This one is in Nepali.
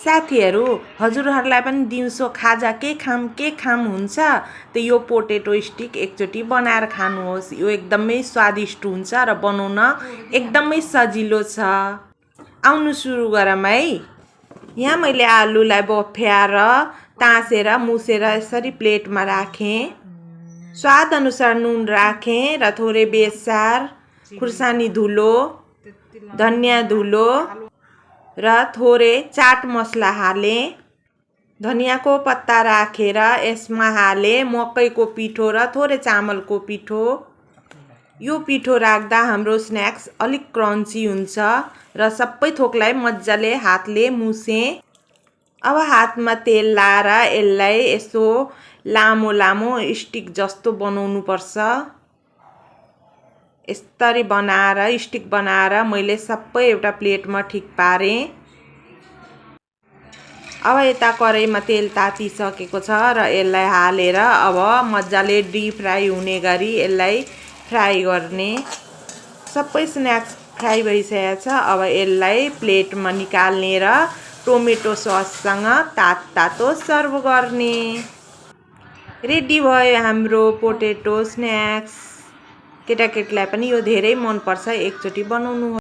साथीहरू, हजुरहरूलाई पनि दिउँसो खाजा के खाम हुन्छ त यो पोटेटो स्टिक एकचोटि बनाएर खानुहोस्। यो एकदमै स्वादिष्ट हुन्छ र बनाउन एकदमै सजिलो छ। आउनु सुरु गरौँ है। यहाँ मैले आलुलाई बफ्याएर तासेर मुसेर यसरी प्लेटमा राखेँ। स्वाद अनुसार नुन राखेँ र थोरै बेसार, खुर्सानी धुलो, धनियाँ धुलो र थोरै चाट मसला हालेँ। धनियाँको पत्ता राखेर यसमा हालेँ मकैको पिठो र थोरै चामलको पिठो। यो पिठो राख्दा हाम्रो स्न्याक्स अलिक क्रन्ची हुन्छ र सबै थोकलाई मजाले हातले मुसेँ। अब हातमा तेल लाएर यसलाई यसो लामो लामो स्टिक जस्तो बनाउनु पर्छ। यसरी बनाएर स्टिक बनाएर मैले सबै एउटा प्लेटमा ठिक पारेँ। अब यता कराईमा तेल तातिसकेको छ र यसलाई हालेर अब मजाले डिप फ्राई हुने गरी यसलाई फ्राई गर्ने। सबै स्न्याक्स फ्राई भइसकेको छ। अब यसलाई प्लेटमा निकाल्ने र टोमेटो सससँग तातो सर्भ गर्ने। रेडी भयो हाम्रो पोटेटो स्न्याक्स। केटाकेटीलाई पनि यो धेरै मनपर्छ, एकचोटि बनाउनु।